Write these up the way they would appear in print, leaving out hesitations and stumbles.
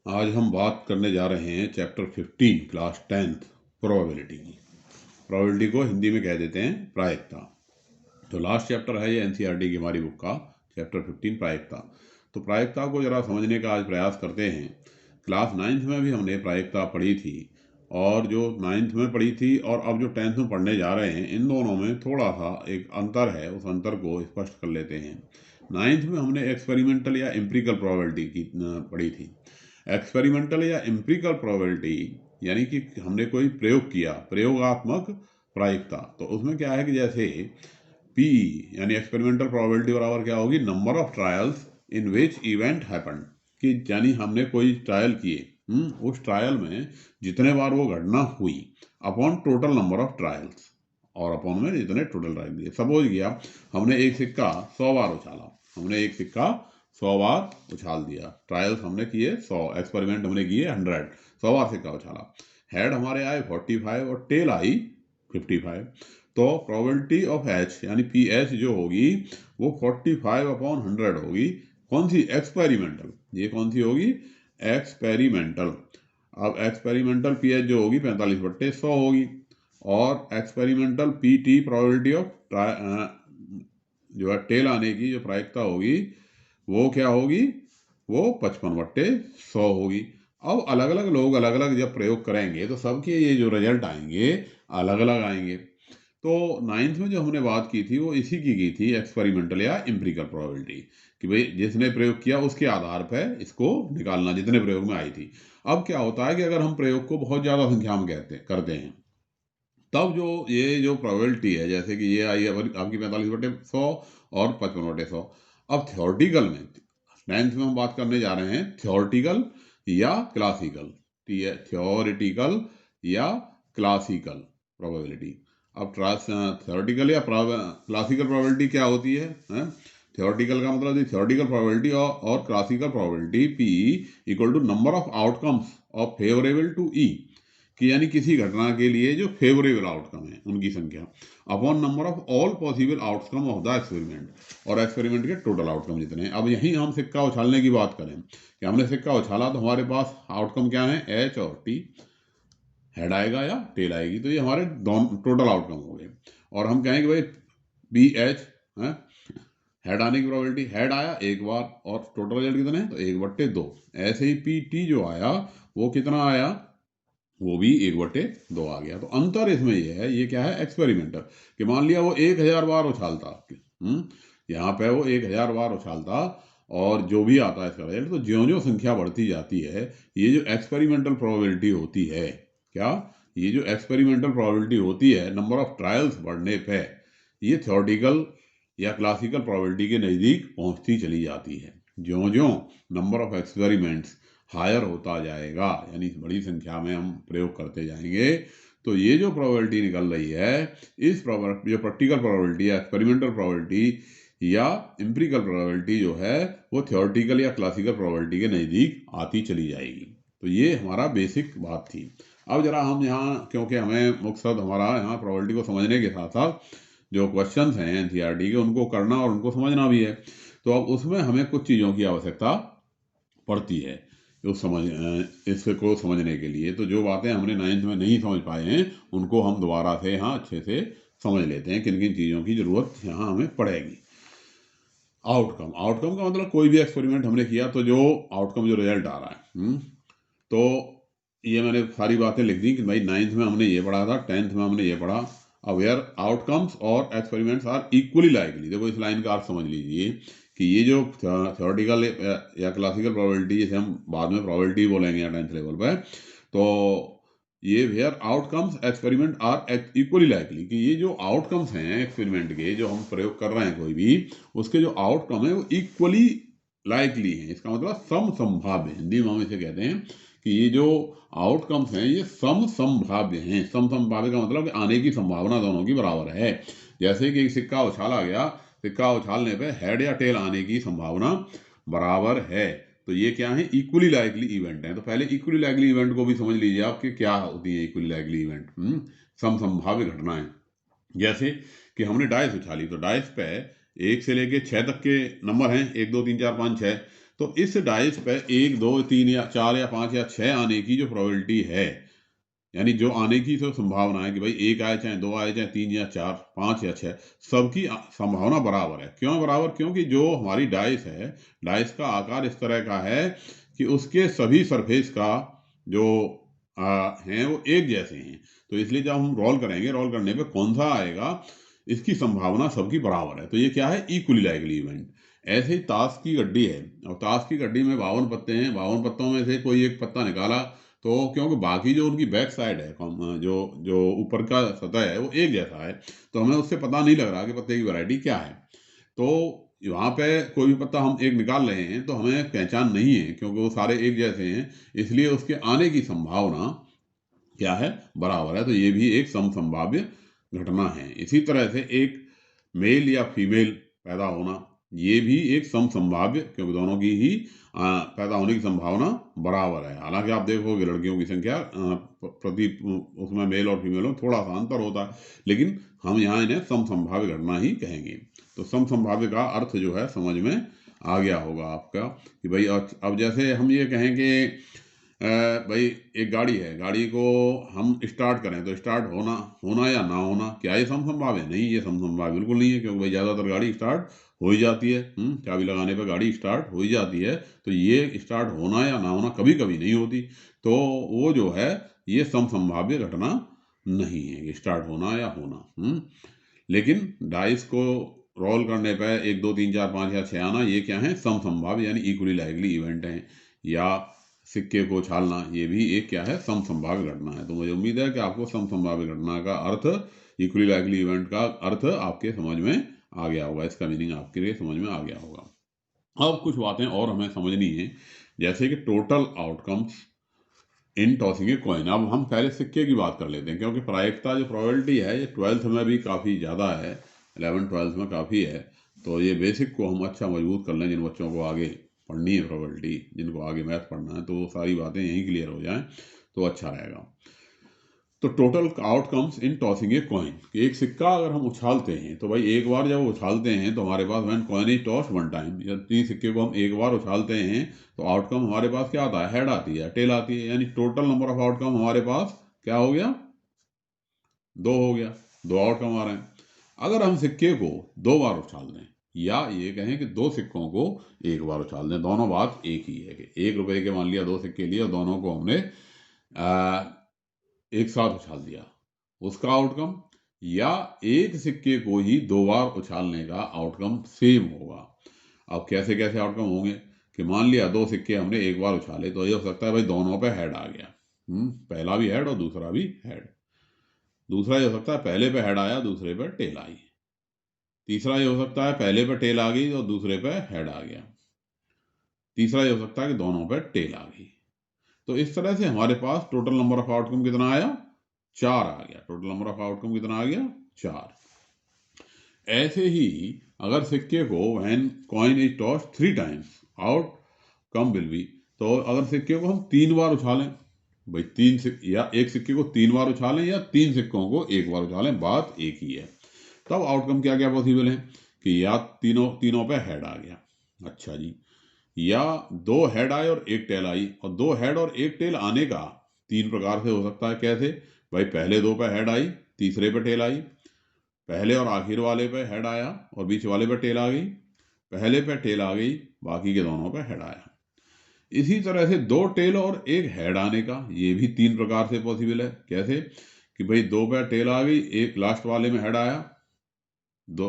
आज हम बात करने जा रहे हैं चैप्टर 15 क्लास 10th प्रोबेबिलिटी की। प्रोबेबिलिटी को हिंदी में कह देते हैं प्रायिकता। तो लास्ट चैप्टर है ये एनसीईआरटी की हमारी बुक का चैप्टर 15 प्रायिकता। तो प्रायिकता को जरा समझने का आज प्रयास करते हैं। क्लास 9th में भी हमने प्रायिकता पढ़ी थी, और जो 9th में पढ़ी थी और अब जो 10th में पढ़ने जा रहे हैं, इन दोनों में थोड़ा सा एक अंतर है। उस अंतर को स्पष्ट कर लेते हैं। 9th में हमने एक्सपेरिमेंटल या एम्पिरिकल प्रोबेबिलिटी की पढ़ी थी। एक्सपेरिमेंटल या एम्पिरिकल प्रोबेबिलिटी यानी कि हमने कोई प्रयोग किया, प्रयोगात्मक प्रायिकता। तो उसमें क्या है कि जैसे पी यानी एक्सपेरिमेंटल प्रोबेबिलिटी बराबर क्या होगी, number of trials in which event happen. कि यानी हमने कोई ट्रायल किए, उस ट्रायल में जितने बार वो घटना हुई upon total number of trials, और अपॉन में जितने टोटल ट्रायल दिए। सपोज किया हमने एक सिक्का 100 बार उछाला, हमने एक सिक्का 100 बार उछाल दिया। ट्रायल्स हमने किए 100, एक्सपेरिमेंट हमने किए 100, 100 बार सिक्का उछाला। हेड हमारे आए 45 और टेल आई 55। तो प्रोबेबिलिटी ऑफ एच यानी पी एच जो होगी वो 45 अपॉन 100 होगी। कौन सी? एक्सपेरिमेंटल। ये कौन सी होगी? एक्सपेरिमेंटल। अब एक्सपेरिमेंटल पी एच जो होगी 45/100 होगी, और experimental P T probability of जो है टेल आने की जो प्रायिकता होगी वो क्या होगी? वो 55/100 होगी। अब अलग अलग लोग अलग अलग जब प्रयोग करेंगे तो सबके ये जो रिजल्ट आएंगे अलग अलग आएंगे। तो 9th में जो हमने बात की थी वो इसी की थी, एक्सपेरिमेंटल या एम्पिरिकल प्रोबेबिलिटी, कि भाई जिसने प्रयोग किया उसके आधार पर इसको निकालना, जितने प्रयोग में आई थी। अब क्या होता है कि अगर हम प्रयोग को बहुत ज़्यादा संख्या में करते हैं, तब जो ये जो प्रोबेबिलिटी है, जैसे कि ये आई है आपकी 45/100 और 55/100। अब थ्योरेटिकल में 9th में हम बात करने जा रहे हैं थ्योरेटिकल या क्लासिकल, थ्योरेटिकल या क्लासिकल प्रोबेबिलिटी। अब थ्योरेटिकल या क्लासिकल प्रोबेबिलिटी क्या होती है? थ्योरेटिकल का मतलब थ्योरेटिकल प्रोबेबिलिटी और classical probability P equal to number of outcomes of favourable to E, कि यानी किसी घटना के लिए जो फेवरेबल आउटकम है उनकी संख्या, upon number of all possible outcome of the experiment, और एक्सपेरिमेंट के टोटल आउटकम जितने हैं। अब यहीं हम सिक्का उछालने की बात करें कि हमने सिक्का उछाला तो हमारे पास आउटकम क्या है? एच और टी। हेड आएगा या टेल आएगी, तो ये हमारे दोनों टोटल आउटकम हो गए। और हम कहें कि भाई बी एच हेड आने की प्रोबेबिलिटी, हेड आया एक बार और टोटल रिजल्ट कितने हैं? तो 1/2। ऐसे ही पी टी जो आया वो कितना आया? वो भी 1/2 आ गया। तो अंतर इसमें ये है, ये क्या है? एक्सपेरिमेंटल। कि मान लिया वो 1000 बार उछालता, यहाँ पे वो 1000 बार उछालता, और जो भी आता है इसका रिजल्ट, तो ज्यों ज्यों संख्या बढ़ती जाती है, ये जो एक्सपेरिमेंटल प्रोबेबिलिटी होती है, क्या ये जो एक्सपेरिमेंटल प्रोबेबिलिटी होती है नंबर ऑफ ट्रायल्स बढ़ने पे, ये थ्योरेटिकल या क्लासिकल प्रोबेबिलिटी के नज़दीक पहुंचती चली जाती है। ज्यों ज्यों नंबर ऑफ एक्सपेरिमेंट्स हायर होता जाएगा, यानी बड़ी संख्या में हम प्रयोग करते जाएंगे, तो ये जो प्रोबेबिलिटी निकल रही है, इस जो प्रैक्टिकल प्रोबेबिलिटी या एक्सपेरिमेंटल प्रोबेबिलिटी या एम्पिरिकल प्रोबेबिलिटी जो है वो थ्योरेटिकल या क्लासिकल प्रोबेबिलिटी के नज़दीक आती चली जाएगी। तो ये हमारा बेसिक बात थी। अब जरा हम यहाँ, क्योंकि हमें मकसद हमारा यहाँ प्रोबेबिलिटी को समझने के साथ साथ जो क्वेश्चंस हैं एनसीईआरटी के उनको करना और उनको समझना भी है, तो अब उसमें हमें कुछ चीज़ों की आवश्यकता पड़ती है इसको समझने के लिए। तो जो बातें हमने 9th में नहीं समझ पाए हैं उनको हम दोबारा से यहाँ अच्छे से समझ लेते हैं, किन किन चीज़ों की ज़रूरत यहाँ हमें पड़ेगी। आउटकम, आउटकम का मतलब कोई भी एक्सपेरिमेंट हमने किया तो जो आउटकम, जो रिजल्ट आ रहा है, तो ये मैंने सारी बातें लिख दी कि भाई 9th में हमने ये पढ़ा था, 10th में हमने ये पढ़ा। अब वेयर आउटकम्स और एक्सपेरिमेंट्स आर इक्वली लाइकली, देखो इस लाइन का अर्थ समझ लीजिए कि ये जो थ्योरेटिकल या क्लासिकल प्रोबेबिलिटी, जैसे हम बाद में प्रोबेबिलिटी बोलेंगे या 10th लेवल पर, तो ये where outcomes experiment are equally likely, कि ये जो आउटकम्स हैं एक्सपेरिमेंट के, जो हम प्रयोग कर रहे हैं कोई भी, उसके जो आउटकम है वो इक्वली लाइकली हैं। इसका मतलब सम संभाव्य, हिंदी में हम इसे कहते हैं कि ये जो आउटकम्स हैं ये सम संभाव्य हैं। सम संभाव्य का मतलब कि आने की संभावना दोनों की बराबर है। जैसे कि सिक्का उछाला गया, सिक्का उछालने पे हेड या टेल आने की संभावना बराबर है, तो ये क्या है? इक्वली लाइकली इवेंट है। तो पहले इक्वली लाइकली इवेंट को भी समझ लीजिए आप कि क्या होती है इक्वली लाइकली इवेंट। सम संभाव्य घटनाएं, जैसे कि हमने डाइस उछाली, तो डाइस पे 1 से लेके 6 तक के नंबर हैं, 1 2 3 4 5 6। तो इस डाइस पे 1 2 3 या 4 या 5 या 6 आने की जो प्रोबेबिलिटी है, यानी जो आने की तो संभावना है कि भाई 1 आए चाहे 2 आए चाहे 3 या 4 5 या 6, सबकी संभावना बराबर है। क्यों बराबर? क्योंकि जो हमारी डाइस है, डाइस का आकार इस तरह का है कि उसके सभी सरफेस का जो हैं वो एक जैसे हैं। तो इसलिए जब हम रोल करेंगे, रोल करने पे कौन सा आएगा, इसकी संभावना सबकी बराबर है। तो ये क्या है? Equally likely event. ऐसे ही ताश की गड्डी है, और ताश की गड्डी में 52 पत्ते हैं, 52 पत्तों में से कोई एक पत्ता निकाला, तो क्योंकि बाकी जो उनकी बैक साइड है, जो जो ऊपर का सतह है वो एक जैसा है, तो हमें उससे पता नहीं लग रहा कि पत्ते की वैरायटी क्या है। तो वहाँ पे कोई भी पत्ता हम एक निकाल रहे हैं तो हमें पहचान नहीं है, क्योंकि वो सारे एक जैसे हैं, इसलिए उसके आने की संभावना क्या है? बराबर है। तो ये भी एक समसंभाव्य घटना है। इसी तरह से एक मेल या फीमेल पैदा होना, ये भी एक समसंभाव्य, क्योंकि दोनों की ही पैदा होने की संभावना बराबर है। हालांकि आप देखोगे लड़कियों की संख्या प्रति उसमें मेल और फीमेल में थोड़ा सा अंतर होता है, लेकिन हम यहाँ इन्हें समसंभाव्य घटना ही कहेंगे। तो समसंभाव्य का अर्थ जो है समझ में आ गया होगा आपका कि भाई अब जैसे हम ये कहेंगे भाई एक गाड़ी है, गाड़ी को हम स्टार्ट करें तो स्टार्ट होना या ना होना, क्या ये समसंभाव है? नहीं, ये समसंभाव बिल्कुल नहीं है, क्योंकि भाई ज़्यादातर गाड़ी स्टार्ट हो ही जाती है। चाबी लगाने पर गाड़ी स्टार्ट हो ही जाती है। तो ये स्टार्ट होना या ना होना कभी कभी नहीं होती, तो वो जो है ये समसंभाव्य घटना नहीं है, स्टार्ट होना या होना। लेकिन डाइस को रोल करने पर 1 2 3 4 5 या 6 आना, ये क्या है? समसंभाव्य यानी इक्वली लाइकली इवेंट हैं। या सिक्के को उछालना, ये भी एक क्या है? समसंभाव्य घटना है। तो मुझे उम्मीद है कि आपको समसंभाव्य घटना का अर्थ, इक्वली लाइकली इवेंट का अर्थ आपके समझ में आ गया होगा, इसका मीनिंग आपके लिए समझ में आ गया होगा। अब कुछ बातें और हमें समझनी है, जैसे कि total outcomes in tossing a coin. अब हम पहले सिक्के की बात कर लेते हैं, क्योंकि प्रायिकता जो प्रोबेबिलिटी है ये 12th में भी काफ़ी ज़्यादा है, 11 12th में काफ़ी है। तो ये बेसिक को हम अच्छा मजबूत कर लें, जिन बच्चों को आगे पढ़नी है प्रोबेबिलिटी, जिनको आगे मैथ पढ़ना है, तो वो सारी बातें यहीं क्लियर हो जाएं तो अच्छा रहेगा। तो total outcomes in tossing a coin, एक सिक्का अगर हम उछालते हैं तो भाई एक बार जब उछालते हैं तो हमारे पास when coin is toss one time, या 3 सिक्के को हम एक बार उछालते हैं तो आउटकम हमारे पास क्या आता है? हेड आती है, टेल आती है। यानी टोटल नंबर ऑफ आउटकम हमारे पास क्या हो गया? 2 हो गया, 2 आउटकम आ रहे हैं। अगर हम सिक्के को 2 बार उछाल दें, या ये कहें कि 2 सिक्कों को एक बार उछाल दें, दोनों बात एक ही है कि 1 रुपए के मान लिया 2 सिक्के लिए और दोनों को हमने एक साथ उछाल दिया, उसका आउटकम, या एक सिक्के को ही 2 बार उछालने का आउटकम सेम होगा। अब कैसे कैसे आउटकम होंगे कि मान लिया 2 सिक्के हमने एक बार उछाले, तो ये हो सकता है भाई दोनों पे हेड आ गया, पहला भी हेड और दूसरा भी हेड। दूसरा ये हो सकता है पहले पे हेड आया, दूसरे पे टेल आई। तीसरा ये हो सकता है पहले पे टेल आ गई और दूसरे पे हेड आ गया। तीसरा ये हो सकता है कि दोनों पे टेल आ गई। तो इस तरह से हमारे पास टोटल नंबर ऑफ आउटकम कितना आया? 4 आ गया। टोटल नंबर ऑफ आउटकम कितना आ गया? 4। ऐसे ही अगर सिक्के को when coin is toss 3 times outcome will be, तो अगर सिक्के को हम 3 बार उछालें, भाई या एक सिक्के को 3 बार उछालें या 3 सिक्कों को एक बार उछालें, बात एक ही है। तब आउटकम क्या क्या पॉसिबल है कि या तीनों पे हेड आ गया, अच्छा जी, या 2 हेड आए और 1 टेल आई। और 2 हेड और 1 टेल आने का 3 प्रकार से हो सकता है। कैसे? भाई पहले 2 पे हेड आई, तीसरे पे टेल आई। पहले और आखिर वाले पे हेड आया और बीच वाले पे टेल आ गई। पहले पे टेल आ गई, बाकी के दोनों पे हेड आया। इसी तरह से 2 टेल और 1 हेड आने का, ये भी 3 प्रकार से पॉसिबल है। कैसे? कि भाई 2 पे टेल आ गई, एक लास्ट वाले में हेड आया, दो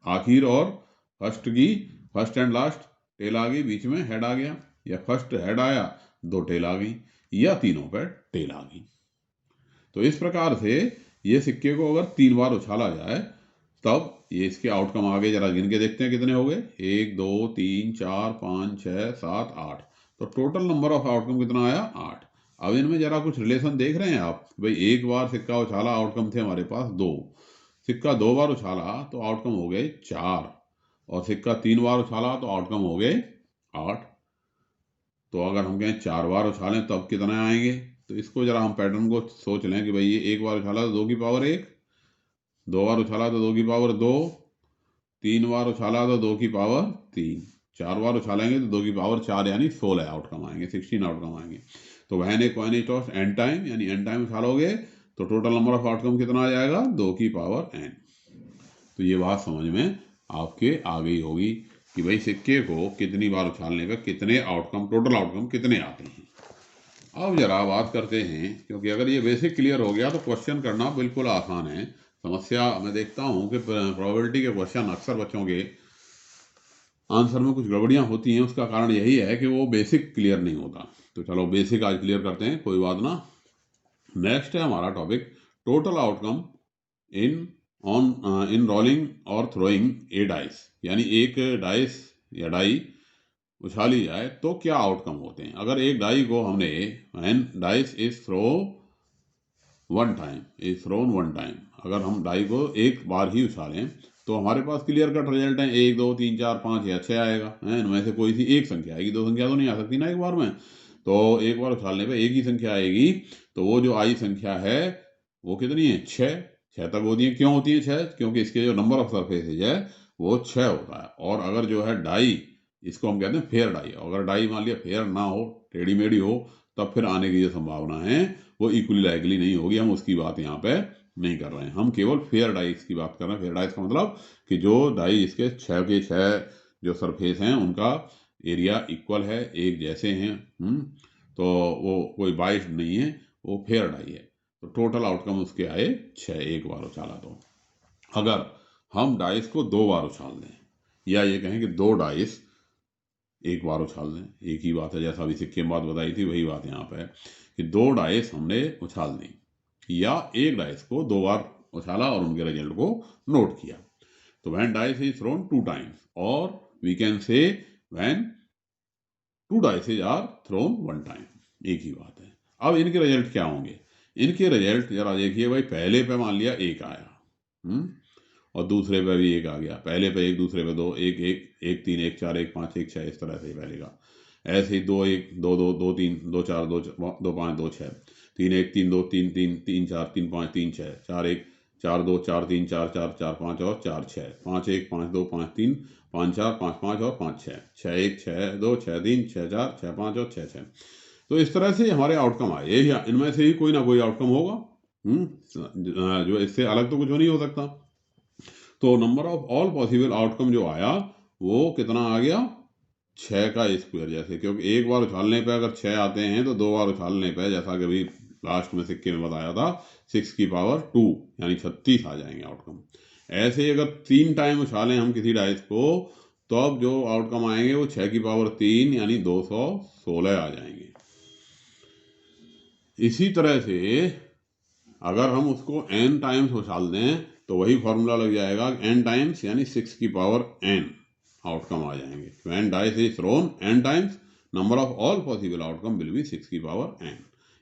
आखिर और फर्स्ट एंड लास्ट टेल आ गई, बीच में हेड आ गया। या फर्स्ट हेड आया, 2 टेल आ गई, या तीनों पे टेल आ गई। तो इस प्रकार से ये सिक्के को अगर 3 बार उछाला जाए, तब ये इसके आउटकम आगे जरा गिन के देखते हैं कितने हो गए। 1 2 3 4 5 6 7 8। तो टोटल नंबर ऑफ आउटकम कितना आया? 8। अब इनमें जरा कुछ रिलेशन देख रहे हैं आप? भाई एक बार सिक्का उछाला, आउटकम थे हमारे पास 2। सिक्का 2 बार उछाला तो आउटकम हो गए 4। और सिक्का 3 बार उछाला तो आउटकम हो गए 8। तो अगर हम कहें 4 बार उछालें तब कितने आएंगे? तो इसको जरा हम पैटर्न को सोच लें कि भाई ये एक बार उछाला तो 2 की पावर 1, 2 बार उछाला तो 2 की पावर 2, 3 बार उछाला तो 2 की पावर 3। 4 बार उछालेंगे तो 2 की पावर 4 यानी 16 आउटकम आएंगे, 16 आउटकम आएंगे। तो when a coin is tossed n time, यानी n टाइम उछालोगे तो टोटल नंबर ऑफ आउटकम कितना आ जाएगा, 2 की पावर n। तो ये बात समझ में आपके आ गई होगी कि भाई सिक्के को कितनी बार उछालने पर कितने आउटकम, टोटल आउटकम कितने आते हैं। अब जरा बात करते हैं, क्योंकि अगर ये बेसिक क्लियर हो गया तो क्वेश्चन करना बिल्कुल आसान है। समस्या मैं देखता हूँ कि प्रोबेबिलिटी के क्वेश्चन अक्सर बच्चों के आंसर में कुछ गड़बड़ियाँ होती हैं, उसका कारण यही है कि वो बेसिक क्लियर नहीं होता। तो चलो बेसिक आज क्लियर करते हैं, कोई बात ना। नेक्स्ट है हमारा topic total outcome in rolling और थ्रोइंग ए डाइस, यानी एक डाइस या डाई उछाली जाए तो क्या आउटकम होते हैं। अगर एक डाई को हमने when dice is throw one time, अगर हम डाई को एक बार ही उछालें तो हमारे पास क्लियर कट रिजल्ट है 1 2 3 4 5 या 6 आएगा। इनमें से कोई सी एक संख्या आएगी, दो संख्या तो नहीं आ सकती ना एक बार में। तो एक बार उछालने पे एक ही संख्या आएगी, तो वो जो आई संख्या है वो कितनी है, 6 तक होती है। क्यों होती है 6? क्योंकि इसके जो नंबर ऑफ सरफेसेज है वो 6 होता है। और अगर जो है डाई, इसको हम कहते हैं फेयर डाई, अगर डाई मान लिया फेयर ना हो, टेढ़ी मेढ़ी हो, तब फिर आने की जो संभावना है वो इक्वली लाइकली नहीं होगी। हम उसकी बात यहाँ पे नहीं कर रहे हैं, हम केवल फेयर डाइस की बात कर रहे हैं। फेयर डाइस का मतलब कि जो डाई इसके 6 के 6 जो सरफेस हैं उनका एरिया इक्वल है, एक जैसे हैं, तो वो कोई बाइस नहीं है, वो फेयर डाई है। तो टोटल आउटकम उसके आए 6 एक बार उछाला तो। अगर हम डाइस को 2 बार उछाल दें, या ये कहें कि 2 डाइस एक बार उछाल दें, एक ही बात है, जैसा अभी सिक्के में बात बताई थी वही बात यहाँ पे है कि 2 डाइस हमने उछाल दी, या एक डाइस को 2 बार उछाला और उनके रिजल्ट को नोट किया। तो when dice is thrown 2 times, और we can say when 2 dices are thrown 1 time, एक ही बात है। अब इनके रिजल्ट क्या होंगे, इनके रिजल्ट जरा देखिए भाई। पहले पे मान लिया 1 आया, और दूसरे पे भी 1 आ गया, पहले पे 1, दूसरे पे 2, 1 1 1 3 1 4 1 5 1 6, इस तरह से पहले का। ऐसे ही 2 1 2 2 2 3 2 4 2 2 5 2 6, 3 1 3 2 3 3 3 4 3 5 3 6, 4 1 4 2 4 3 4 4 4 5 और 4 6, 5 1 5 2 5 3 5 4 5 5 और 5 6, 6 1 6 2 6 3 6 4 6 5 और 6 6। तो इस तरह से हमारे आउटकम आए, इनमें से ही कोई ना कोई आउटकम होगा, जो इससे अलग तो कुछ नहीं हो सकता। तो number of all possible outcome जो आया वो कितना आ गया, 6 का स्क्वायर। जैसे क्योंकि एक बार उछालने पे अगर 6 आते हैं तो 2 बार उछालने पे, जैसा कि अभी लास्ट में सिक्के में बताया था, 6 की पावर 2 यानी 36 आ जाएंगे आउटकम। ऐसे ही अगर 3 टाइम उछालें हम किसी डाइस को, तो अब जो आउटकम आएंगे वो 6 की पावर 3 यानी 216 आ जाएंगे। इसी तरह से अगर हम उसको n टाइम्स उछाल दें तो वही फॉर्मूला लग जाएगा, n टाइम्स यानी 6 की पावर n आउटकम आ जाएंगे। When dice is throne n times, number of all possible outcome will be 6 की पावर n।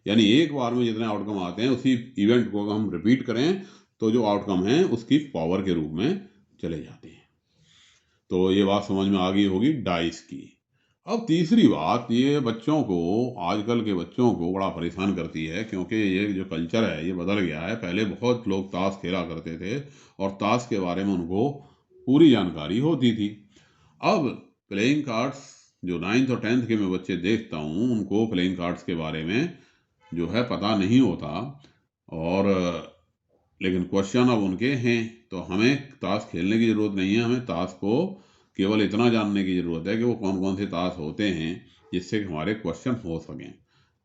यानी एक बार में जितने आउटकम आते हैं उसी इवेंट को हम रिपीट करें तो जो आउटकम है उसकी पावर के रूप में चले जाते हैं। तो ये बात समझ में आ गई होगी डाइस की। अब तीसरी बात, ये बच्चों को, आजकल के बच्चों को बड़ा परेशान करती है, क्योंकि ये जो कल्चर है ये बदल गया है। पहले बहुत लोग ताश खेला करते थे और ताश के बारे में उनको पूरी जानकारी होती थी। अब प्लेइंग कार्ड्स जो 9th और 10th के मैं बच्चे देखता हूँ उनको प्लेइंग कार्ड्स के बारे में जो है पता नहीं होता, और लेकिन क्वेश्चन अब उनके हैं। तो हमें ताश खेलने की ज़रूरत नहीं है, हमें ताश को केवल इतना जानने की ज़रूरत है कि वो कौन कौन से ताश होते हैं जिससे कि हमारे क्वेश्चन हो सकें।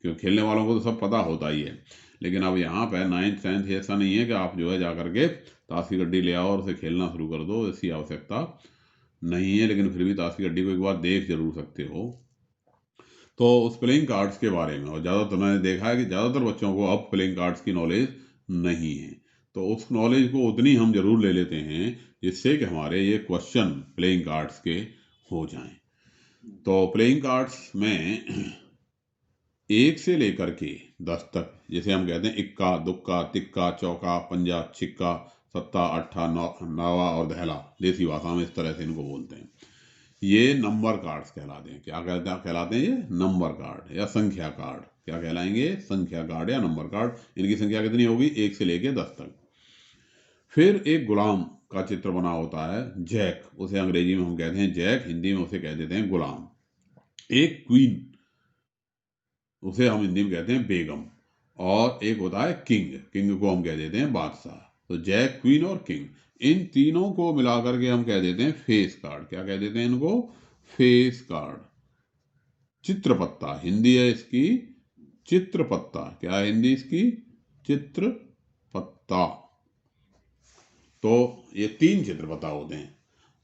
क्योंकि खेलने वालों को तो सब पता होता ही है, लेकिन अब यहाँ पर 9th 10th ऐसा नहीं है कि आप जो है जा करके ताश की गड्डी ले आओ और उसे खेलना शुरू कर दो, ऐसी आवश्यकता नहीं है। लेकिन फिर भी ताश की गड्डी को एक बार देख जरूर सकते हो। तो उस प्लेइंग कार्ड्स के बारे में, और ज़्यादातर मैंने देखा है कि ज़्यादातर बच्चों को अब प्लेइंग कार्ड्स की नॉलेज नहीं है, तो उस नॉलेज को उतनी हम जरूर ले लेते हैं जिससे कि हमारे ये क्वेश्चन प्लेइंग कार्ड्स के हो जाएं। तो प्लेइंग कार्ड्स में 1 से लेकर के 10 तक, जैसे हम कहते हैं इक्का दुक्का तिक्का चौका पंजा छिक्का सत्ता अट्ठा नावा और दहला, देसी भाषा में इस तरह से इनको बोलते हैं। ये नंबर कार्ड्स कहलाते हैं। क्या कहलाते हैं ये? नंबर कार्ड या संख्या कार्ड। क्या कहलाएंगे? संख्या कार्ड या नंबर कार्ड। इनकी संख्या कितनी होगी? 1 से लेके 10 तक। फिर एक गुलाम का चित्र बना होता है, जैक, उसे अंग्रेजी में हम कहते हैं जैक, हिंदी में उसे कह देते हैं गुलाम। एक क्वीन, उसे हम हिंदी में कहते हैं बेगम। और एक होता है किंग, किंग को हम कह देते हैं बादशाह। तो जैक, क्वीन और किंग, इन तीनों को मिलाकर के हम कह देते हैं फेस कार्ड। क्या कह देते हैं इनको? Face card. चित्रपत्ता, हिंदी है इसकी चित्रपत्ता। क्या है हिंदी इसकी? चित्रपत्ता। तो ये 3 चित्रपत्ता होते हैं।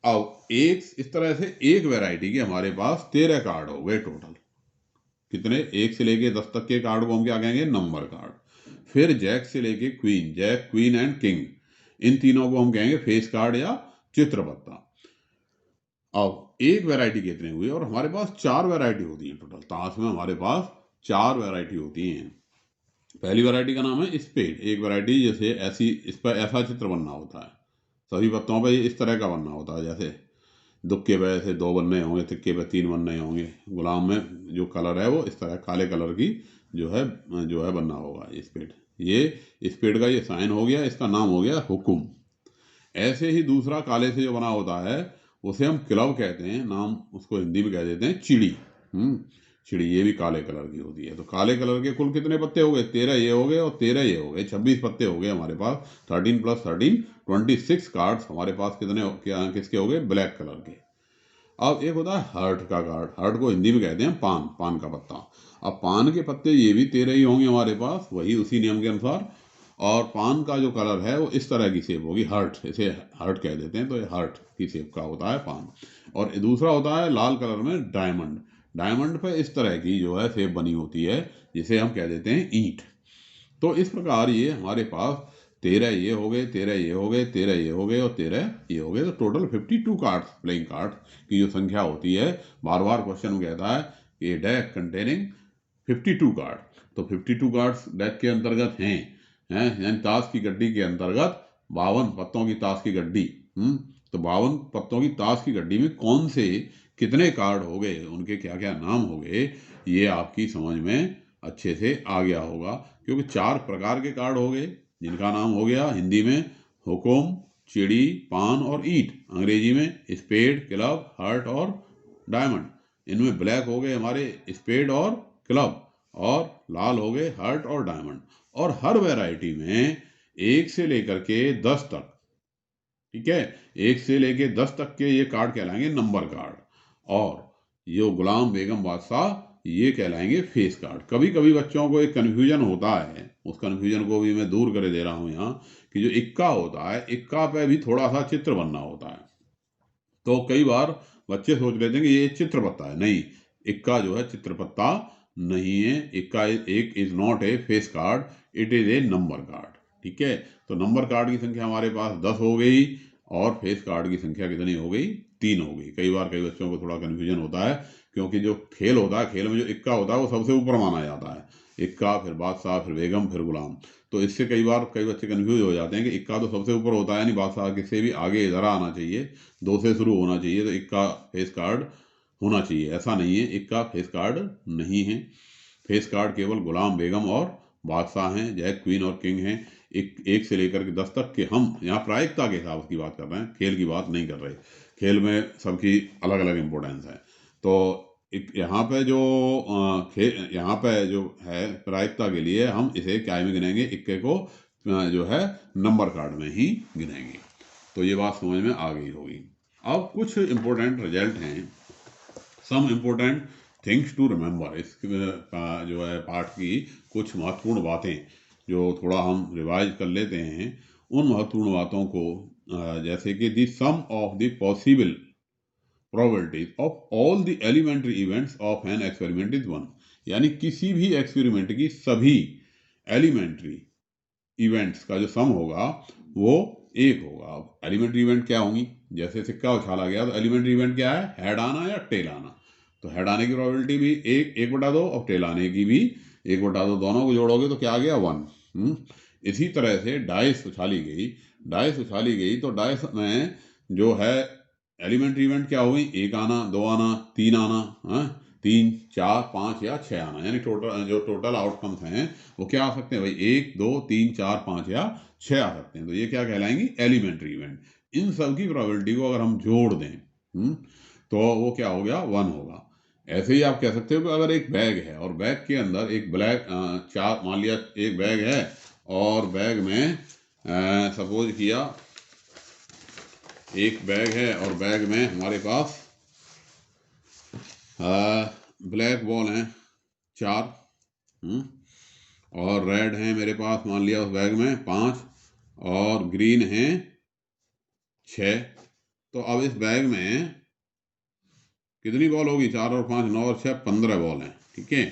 अब एक इस तरह से एक वैरायटी के हमारे पास 13 कार्ड हो गए टोटल। कितने? 1 से लेके 10 तक के कार्ड को हम क्या कहेंगे? Number card. फिर जैक से लेके queen, jack, queen and king, इन तीनों को हम कहेंगे फेस कार्ड या चित्रपत्ता। अब एक वैरायटी कितने हुए? और हमारे पास 4 वैरायटी होती है टोटल। ताश में हमारे पास 4 वैरायटी होती हैं। पहली वैरायटी का नाम है स्पेड। एक वैरायटी जैसे ऐसी, इस पर ऐसा चित्र बनना होता है, सभी पत्तों पर इस तरह का बनना होता है। जैसे दुक्के पे ऐसे 2 बनने होंगे, तिक्के पे 3 बनने होंगे। गुलाम में जो कलर है वो इस तरह काले कलर की जो है बनना होगा स्पेड। ये स्पेड का ये साइन हो गया, इसका नाम हो गया हुकुम। ऐसे ही दूसरा काले से जो बना होता है उसे हम क्लब कहते हैं, नाम उसको हिंदी में कह देते हैं चिड़ी। चिड़ी, ये भी काले कलर की होती है। तो काले कलर के कुल कितने पत्ते हो गए? 13 ये हो गए और 13 ये हो गए, 26 पत्ते हो गए हमारे पास। 13 + 13 26 कार्ड्स हमारे पास कितने किसके हो गए? ब्लैक कलर के। अब एक होता है हर्ट का कार्ड। हर्ट को हिंदी में कहते हैं पान, पान का पत्ता। अब पान के पत्ते ये भी 13 ही होंगे हमारे पास, वही उसी नियम के अनुसार। और पान का जो कलर है वो इस तरह की शेप होगी, हर्ट, इसे हर्ट कह देते हैं। तो ये हर्ट की शेप का होता है पान। और दूसरा होता है लाल कलर में डायमंड। डायमंड पे इस तरह की जो है शेप बनी होती है, जिसे हम कह देते हैं ईंट। तो इस प्रकार ये हमारे पास 13 ये हो गए, 13 ये हो गए, 13 ये हो गए और 13 ये हो गए। तो टोटल 52 कार्ड्स, प्लेइंग कार्ड की जो संख्या होती है। बार बार क्वेश्चन कहता है कि डेक कंटेनिंग 52 कार्ड। तो 52 कार्ड्स डेक के अंतर्गत हैं, यानी ताश की गड्डी के अंतर्गत 52 पत्तों की ताश की गड्डी। तो 52 पत्तों की ताश की गड्डी में कौन से कितने कार्ड हो गए, उनके क्या क्या नाम हो गए, ये आपकी समझ में अच्छे से आ गया होगा। क्योंकि 4 प्रकार के कार्ड हो गए, जिनका नाम हो गया हिंदी में हुकुम, चिड़ी, पान और ईंट। अंग्रेजी में स्पेड, क्लब, हर्ट और डायमंड। इनमें ब्लैक हो गए हमारे स्पेड और क्लब, और लाल हो गए हर्ट और डायमंड। और हर वैरायटी में 1 से लेकर के 10 तक, ठीक है, 1 से लेके 10 तक के ये कार्ड कहलाएंगे नंबर कार्ड। और ये गुलाम, बेगम, बादशाह, ये कहलाएंगे फेस कार्ड। कभी कभी बच्चों को एक कन्फ्यूजन होता है, उस कन्फ्यूजन को भी मैं दूर कर दे रहा हूं यहाँ, कि जो इक्का होता है, इक्का पे भी थोड़ा सा चित्र बनना होता है। तो कई बार बच्चे सोच लेते हैं कि ये चित्रपत्ता है। नहीं, इक्का जो है चित्रपत्ता नहीं है। इक्का एक is not a face card, it is A number card. ठीक है, तो नंबर कार्ड की संख्या हमारे पास 10 हो गई और फेस कार्ड की संख्या कितनी हो गई? 3 हो गई। कई बार कई बच्चों को थोड़ा कन्फ्यूजन होता है, क्योंकि जो खेल होता है, खेल में जो इक्का होता है वो सबसे ऊपर माना जाता है। इक्का, फिर बादशाह, फिर बेगम, फिर गुलाम। तो इससे कई बार कई बच्चे कन्फ्यूज हो जाते हैं कि इक्का तो सबसे ऊपर होता है, नहीं बादशाह किससे भी आगे ज़रा आना चाहिए, 2 से शुरू होना चाहिए, तो इक्का फेस कार्ड होना चाहिए। ऐसा नहीं है, इक्का फेस कार्ड नहीं है। फेस कार्ड केवल गुलाम, बेगम और बादशाह हैं, जैक, क्वीन और किंग हैं। एक से लेकर के 10 तक के। हम यहाँ प्रायिकता के हिसाब की बात कर रहे हैं, खेल की बात नहीं कर रहे। खेल में सबकी अलग अलग इम्पोर्टेंस है। तो यहाँ पे जो यहाँ पे जो है प्रायिकता के लिए हम इसे क्या में गिनेंगे? इक्के को जो है नंबर कार्ड में ही गिनेंगे। तो ये बात समझ में आ गई होगी। अब कुछ इम्पोर्टेंट रिजल्ट हैं, some important things to remember. इस जो है पाठ की कुछ महत्वपूर्ण बातें जो थोड़ा हम रिवाइज कर लेते हैं। उन महत्वपूर्ण बातों को जैसे कि the sum of the possible probabilities of all the elementary events of an experiment is 1। यानी किसी भी एक्सपेरिमेंट की सभी एलिमेंट्री इवेंट्स का जो सम होगा वो 1 होगा। अब एलिमेंट्री इवेंट क्या होंगी? जैसे सिक्का उछाला गया तो एलिमेंट्री इवेंट क्या है? हेड आना या टेल आना। तो हेड आने की प्रोबेबिलिटी भी 1/2 और टेल आने की भी 1/2। दोनों को जोड़ोगे तो क्या आ गया? 1। इसी तरह से डाइस उछाली गई तो डाइस में जो है एलिमेंट्री इवेंट क्या हो गई? 1 आना, 2 आना, 3 आना, 3, 4, 5 या 6 आना, यानी टोटल आउटकम्स हैं वो क्या आ सकते हैं भाई, 1, 2, 3, 4, 5 या 6 आ सकते हैं। तो ये क्या कहलाएंगी, एलिमेंट्री इवेंट। इन सब की प्रोबेबिलिटी को अगर हम जोड़ दें तो वो क्या हो गया, 1 होगा। ऐसे ही आप कह सकते हो कि अगर एक बैग है और बैग के अंदर एक ब्लैक चार, मान लिया एक बैग है और बैग में सपोज किया एक बैग है और बैग में हमारे पास ब्लैक बॉल हैं 4 और रेड हैं मेरे पास, मान लिया उस बैग में 5 और ग्रीन हैं 6। तो अब इस बैग में कितनी बॉल होगी, 4 और 5, 9 और 6, 15 बॉल हैं, ठीक है।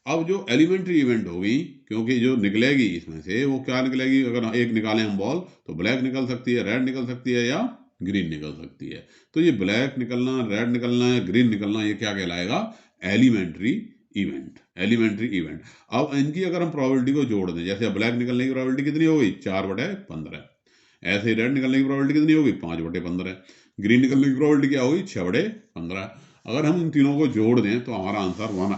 अब जो एलिमेंट्री इवेंट होगी, क्योंकि जो निकलेगी इसमें से वो क्या निकलेगी, अगर एक निकालें हम बॉल तो ब्लैक निकल सकती है, रेड निकल सकती है या ग्रीन निकल सकती है। तो ये ब्लैक निकलना, रेड निकलना या ग्रीन निकलना, ये क्या कहलाएगा, एलिमेंट्री इवेंट। Elementary event. अब इनकी अगर हम प्रोबेबिलिटी को जोड़ दें, जैसे ब्लैक निकलने की प्रोबेबिलिटी कितनी हो गई, 4/15। ऐसे ही रेड निकलने की प्रोबेबिलिटी कितनी होगी, 5/15। ग्रीन निकलने की प्रोबेबिलिटी क्या होगी, 6/15। अगर हम इन तीनों को जोड़ दें तो हमारा आंसर 1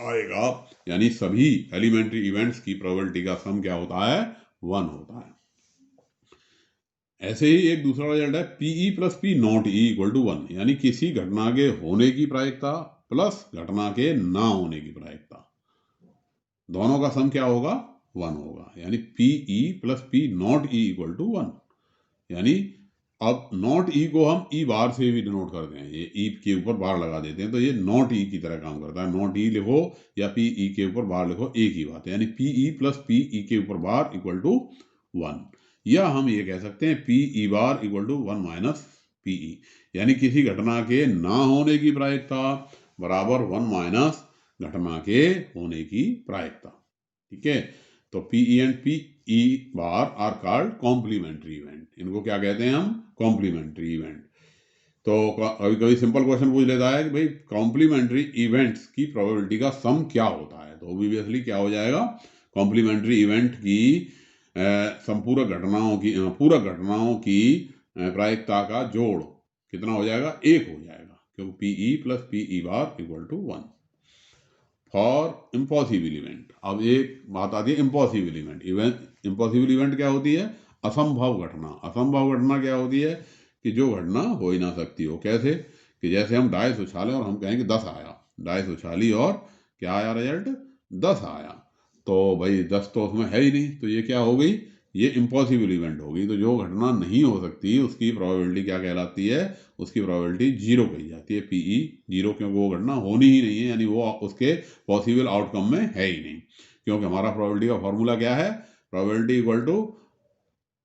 आएगा, यानी सभी एलिमेंट्री इवेंट्स की प्रोबेबिलिटी का सम क्या होता है, 1 होता है। ऐसे ही एक दूसरा रिजल्ट है PE plus P not E equal to 1, यानी किसी घटना के होने की प्रायिकता प्लस घटना के ना होने की प्रायिकता, दोनों का सम क्या होगा, 1 होगा। यानी PE plus P not E equal to 1। यानी अब नॉट ई को हम ई बार से भी डिनोट करते हैं, ये ई के ऊपर बार लगा देते हैं तो ये नॉट ई की तरह काम करता है। नॉट ई लिखो या पी ई के ऊपर बार लिखो, एक ही बात है। यानी पी ई प्लस पी ई के ऊपर बार इक्वल टू 1। या हम ये कह सकते हैं P E bar equal to 1 minus P E, यानी किसी घटना के ना होने की प्रायिकता बराबर 1 माइनस घटना के होने की प्रायिकता, ठीक है। तो P E and P E bar are called complementary event. इनको क्या कहते हैं हम, कॉम्प्लीमेंट्री इवेंट। तो कभी कभी सिंपल क्वेश्चन पूछ लेता है कि भाई कॉम्प्लीमेंट्री इवेंट्स की प्रोबेबिलिटी का सम क्या होता है, तो ऑब्वियसली क्या हो जाएगा, कॉम्प्लीमेंट्री इवेंट की संपूरक घटनाओं की प्रायिकता का जोड़ कितना हो जाएगा, 1 हो जाएगा, क्योंकि P E plus P E bar equal to 1 for impossible event. अब एक बात आती है इम्पॉसिबल इवेंट। इम्पॉसिबल इवेंट क्या होती है, असंभव घटना। असंभव घटना क्या होती है कि जो घटना हो ही ना सकती हो। कैसे कि जैसे हम डाइस उछालें और हम कहें कि 10 आया, डाइस उछाली और क्या आया रिजल्ट, 10 आया, तो भाई 10 तो उसमें है ही नहीं, तो ये क्या हो गई, ये इम्पॉसिबल इवेंट होगी। तो जो घटना नहीं हो सकती उसकी प्रोबेबिलिटी क्या कहलाती है, उसकी प्रोबेबिलिटी 0 कही जाती है, पीई 0, क्योंकि वो घटना होनी ही नहीं है, यानी वो उसके पॉसिबल आउटकम में है ही नहीं। क्योंकि हमारा प्रोबेबिलिटी का फॉर्मूला क्या है, probability equal to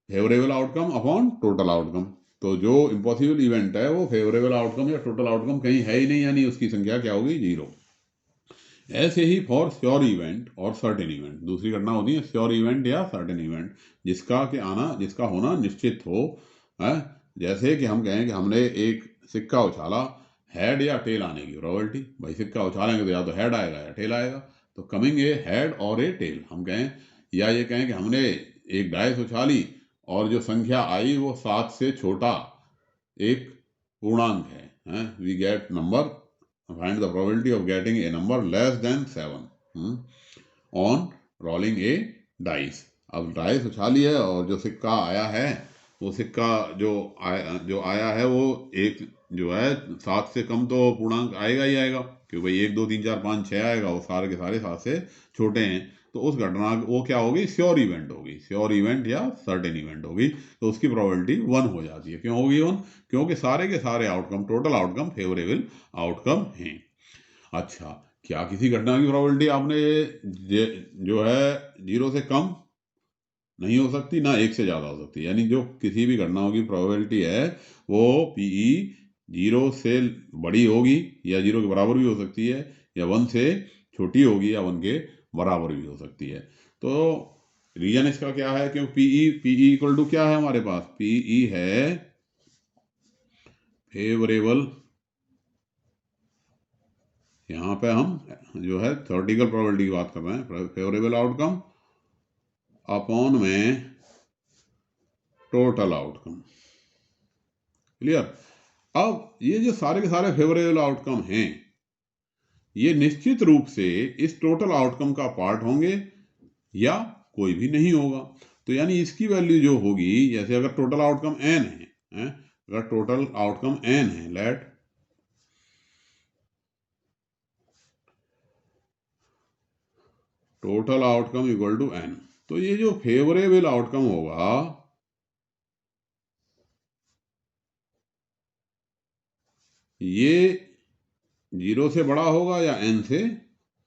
favourable outcome upon total outcome. तो जो इम्पॉसिबल इवेंट है वो फेवरेबल आउटकम या टोटल आउटकम कहीं है ही नहीं, यानी उसकी संख्या क्या होगी, 0। ऐसे ही फॉर श्योर इवेंट और सर्टेन इवेंट, दूसरी घटना होती है श्योर इवेंट या सर्टेन इवेंट, जिसका होना निश्चित हो। है जैसे कि हम कहें कि हमने एक सिक्का उछाला, हेड या टेल आने की प्रोबेबिलिटी, भाई सिक्का उछालेंगे तो या तो हेड आएगा या टेल आएगा, तो कमिंग ए हेड और ए टेल हम कहें। या ये कहें कि हमने एक डाइस उछाली और जो संख्या आई वो 7 से छोटा एक पूर्णांक है, we get number, find the probability of getting a number less than 7 on rolling a dice। अब डाइस उछाली है और जो सिक्का आया है वो सिक्का जो आया है वो एक जो है 7 से कम तो पूर्णांक आएगा ही आएगा, क्योंकि भाई 1 2 3 4 5 6 आएगा, वो सारे के सारे 7 से छोटे हैं। तो उस घटना वो क्या होगी, श्योर इवेंट होगी, श्योर इवेंट या सर्टेन इवेंट होगी। तो उसकी प्रोबेबिलिटी 1 हो जाती है। क्यों होगी 1, क्योंकि सारे के सारे outcome, total outcome favourable outcome हैं। अच्छा, क्या किसी घटना की प्रोबेबिलिटी आपने जो है 0 से कम नहीं हो सकती, ना 1 से ज़्यादा हो सकती, यानी जो किसी भी घटनाओं की प्रोबेबिलिटी है वो पीई 0 से बड़ी होगी या 0 के बराबर भी हो सकती है, या 1 से छोटी होगी या 1 के बराबर भी हो सकती है। तो रीजन इसका क्या है, क्योंकि पीई इक्वल टू क्या है हमारे पास, पीई है फेवरेबल, यहाँ पे हम जो है थ्योरेटिकल प्रोबेबिलिटी की बात कर रहे हैं, फेवरेबल आउटकम अपॉन में टोटल आउटकम। क्लियर। अब ये जो सारे के सारे फेवरेबल आउटकम हैं, ये निश्चित रूप से इस टोटल आउटकम का पार्ट होंगे या कोई भी नहीं होगा। तो यानी इसकी वैल्यू जो होगी, जैसे अगर टोटल आउटकम n है, अगर टोटल आउटकम n है, let total outcome equal to n, तो ये जो फेवरेबल आउटकम होगा ये 0 से बड़ा होगा या n से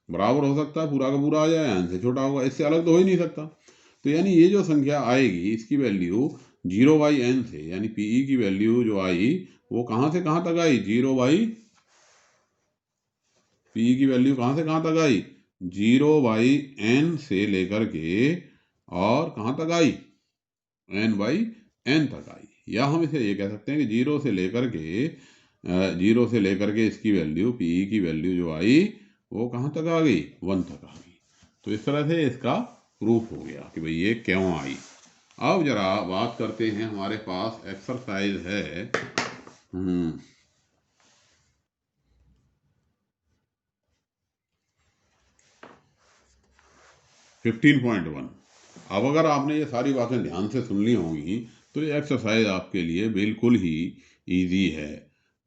बराबर हो सकता है, पूरा का पूरा आ जाए, n से छोटा होगा, इससे अलग तो हो ही नहीं सकता। तो यानी ये जो संख्या आएगी इसकी वैल्यू 0/n से, यानी पीई की वैल्यू जो आई वो कहाँ से कहाँ तक आई, पीई की वैल्यू कहाँ से कहाँ तक आई, 0/n से लेकर के और कहाँ तक आई, n/n तक आई। या हम इसे ये कह सकते हैं कि 0 से लेकर के इसकी वैल्यू, पीई की वैल्यू जो आई वो कहाँ तक आ गई, 1 तक आ गई। तो इस तरह से इसका प्रूफ हो गया कि भाई ये क्यों आई। अब जरा बात करते हैं, हमारे पास एक्सरसाइज है 15.1। अब अगर आपने ये सारी बातें ध्यान से सुन ली होंगी तो ये एक्सरसाइज आपके लिए बिल्कुल ही इजी है।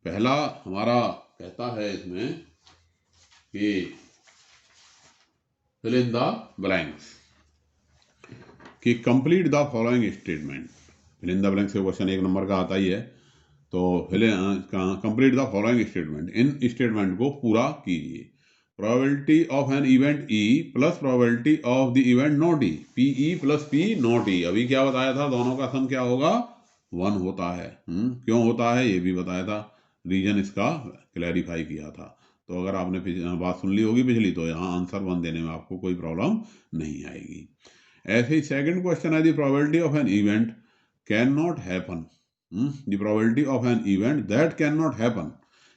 पहला हमारा कहता है इसमें कि फिल इन द ब्लैंक्स, कि complete the following statement. Fill in the blanks का क्वेश्चन 1 नंबर का आता ही है। तो कंप्लीट द फॉलोइंग स्टेटमेंट, इन स्टेटमेंट को पूरा कीजिए। Probability of an event E plus probability of the event not E, P E plus P not E. अभी क्या बताया था, दोनों का सम क्या होगा, 1 होता है। क्यों होता है ये भी बताया था, रीजन इसका क्लैरिफाई किया था। तो अगर आपने बात सुन ली होगी पिछली तो यहाँ आंसर 1 देने में आपको कोई प्रॉब्लम नहीं आएगी। ऐसे ही सेकंड क्वेश्चन है, the probability of an event can not happen, the probability of an event that can not happen,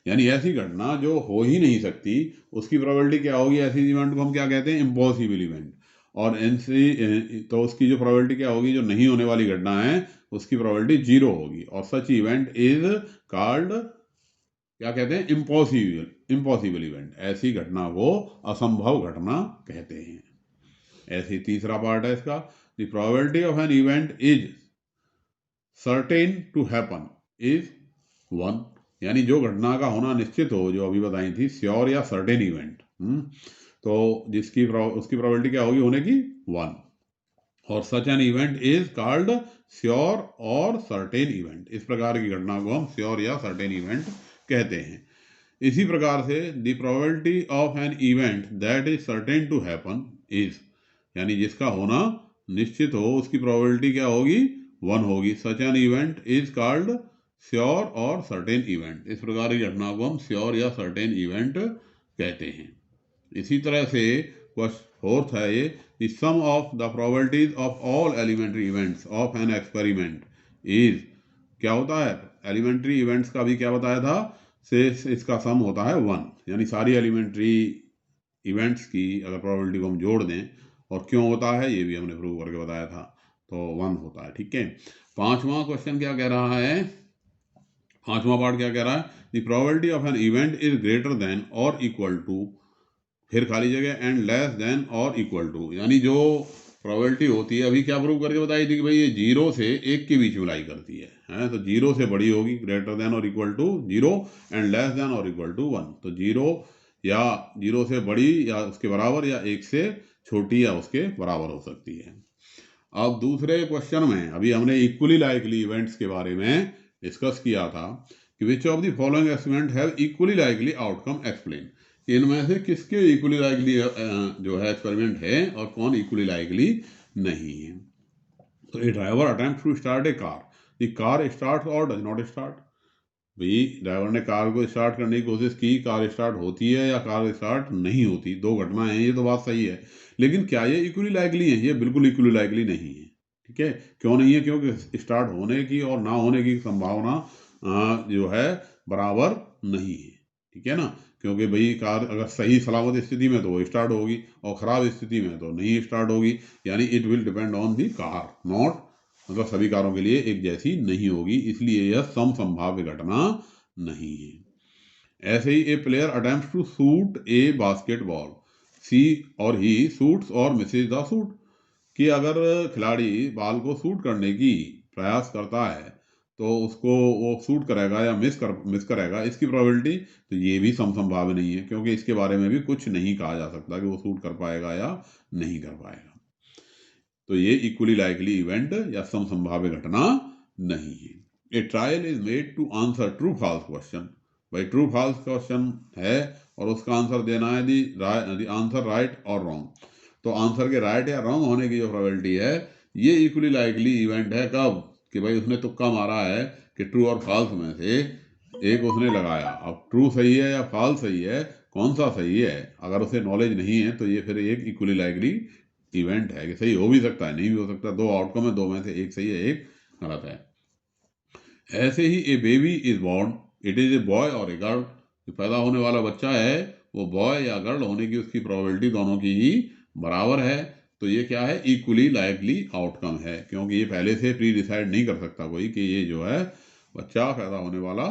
यानी ऐसी घटना जो हो ही नहीं सकती उसकी प्रोबेबिलिटी क्या होगी, ऐसी इवेंट को हम क्या कहते हैं, इम्पॉसिबल इवेंट। और ऐसी तो उसकी जो प्रोबेबिलिटी क्या होगी, जो नहीं होने वाली घटना है उसकी प्रोबेबिलिटी 0 होगी। और सच इवेंट इज कॉल्ड, क्या कहते हैं, इम्पॉसिबल इवेंट। ऐसी घटना को असंभव घटना कहते हैं। ऐसे तीसरा पार्ट है इसका, the probability of an event is certain to happen is 1, यानी जो घटना का होना निश्चित हो, जो अभी बताई थी, श्योर या सर्टेन इवेंट, तो जिसकी उसकी प्रोबेबिलिटी क्या होगी होने की, 1। और such an event is called sure और सर्टेन इवेंट। इस प्रकार की घटना को हम श्योर या सर्टेन इवेंट कहते हैं। इसी प्रकार से the probability of an event that is certain to happen is, यानी जिसका होना निश्चित हो उसकी प्रोबेबिलिटी क्या होगी, 1 होगी। Such an event is called sure और सर्टेन इवेंट। इस प्रकार की घटना को हम श्योर या सर्टेन इवेंट कहते हैं। इसी तरह से फोर्थ है ये, the sum of the probabilities of all elementary events of an experiment is, क्या होता है, एलिमेंट्री इवेंट्स का भी क्या बताया था, से इसका सम होता है 1, यानी सारी एलिमेंट्री इवेंट्स की अगर प्रोबेबिलिटी को हम जोड़ दें, और क्यों होता है ये भी हमने प्रूव करके बताया था, तो 1 होता है। ठीक है। पांचवा क्वेश्चन क्या कह रहा है, पांचवा पार्ट क्या कह रहा है, the probability of an event is greater than और इक्वल टू, फिर खाली जगह, एंड लेस देन और इक्वल टू, यानी जो प्रोबेबिलिटी होती है, अभी क्या प्रूव करके बताई थी कि भाई ये 0 से 1 के बीच में लाई करती है, तो 0 से बड़ी होगी, ग्रेटर देन और equal to 0, and less than और इक्वल टू 1। तो 0 या 0 से बड़ी या उसके बराबर, या 1 से छोटी या उसके बराबर हो सकती है। अब दूसरे क्वेश्चन में अभी हमने इक्वली लाइकली इवेंट्स के बारे में डिस्कस किया था कि which of the following experiment have equally likely outcome explain, इनमें से किसके इक्वली लाइकली जो है एक्सपेरिमेंट है और कौन इक्वली लाइकली नहीं है। तो a driver attempt to start a car, the car start or does not start. भाई ड्राइवर ने कार को स्टार्ट करने की कोशिश की, कार स्टार्ट होती है या कार स्टार्ट नहीं होती, दो घटनाएं हैं, ये तो बात सही है। लेकिन क्या ये इक्वली लाइकली है, ये बिल्कुल इक्वली लाइकली नहीं है। ठीक है, क्यों नहीं है, क्योंकि स्टार्ट होने की और ना होने की संभावना जो है बराबर नहीं है। ठीक है ना, क्योंकि भाई कार अगर सही सलामत स्थिति में तो वो स्टार्ट होगी, और ख़राब स्थिति में तो नहीं स्टार्ट होगी। यानी it will depend on the car, not, मतलब सभी कारों के लिए एक जैसी नहीं होगी, इसलिए यह समसंभाव्य घटना नहीं है। ऐसे ही a player attempts to shoot a basketball, she or he shoots or misses the shoot, कि अगर खिलाड़ी बॉल को शूट करने की प्रयास करता है तो उसको वो शूट करेगा या मिस करेगा, इसकी प्रोबेबिलिटी, तो ये भी समसंभाव्य नहीं है, क्योंकि इसके बारे में भी कुछ नहीं कहा जा सकता कि वो शूट कर पाएगा या नहीं कर पाएगा। तो ये इक्वली लाइकली इवेंट या समसंभाव्य घटना नहीं है। A trial is made to answer true false question, भाई ट्रू फॉल्स क्वेश्चन है और उसका आंसर देना है दी आंसर राइट और रॉन्ग। तो आंसर के राइट या रॉन्ग होने की जो प्रोबेबिलिटी है, ये इक्वली लाइकली इवेंट है कब, कि भाई उसने तुक्का मारा है कि ट्रू और फॉल्स में से एक उसने लगाया, अब ट्रू सही है या फॉल्स सही है, कौन सा सही है, अगर उसे नॉलेज नहीं है तो ये फिर एक इक्वली लाइकली इवेंट है कि सही हो भी सकता है, नहीं भी हो सकता, दो आउटकम है, दो में से एक सही है एक गलत है। ऐसे ही a baby is born, it is a boy or a girl, पैदा होने वाला बच्चा है वो बॉय या गर्ल होने की उसकी प्रोबेबिलिटी दोनों की ही बराबर है। तो ये क्या है, इक्वली लाइकली आउटकम है, क्योंकि ये पहले से प्री डिसाइड नहीं कर सकता कोई कि ये जो है बच्चा पैदा होने वाला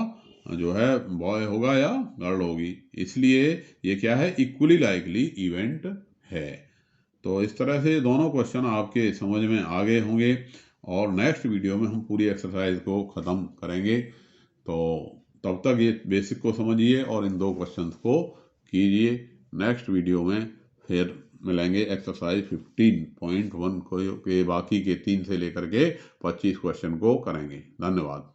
जो है बॉय होगा या गर्ल होगी, इसलिए ये क्या है, इक्वली लाइकली इवेंट है। तो इस तरह से दोनों क्वेश्चन आपके समझ में आ गए होंगे और नेक्स्ट वीडियो में हम पूरी एक्सरसाइज को ख़त्म करेंगे। तो तब तक ये बेसिक को समझिए और इन दो क्वेश्चंस को कीजिए। नेक्स्ट वीडियो में फिर मिलेंगे एक्सरसाइज 15.1 को के बाकी के 3 से लेकर के 25 क्वेश्चन को करेंगे। धन्यवाद।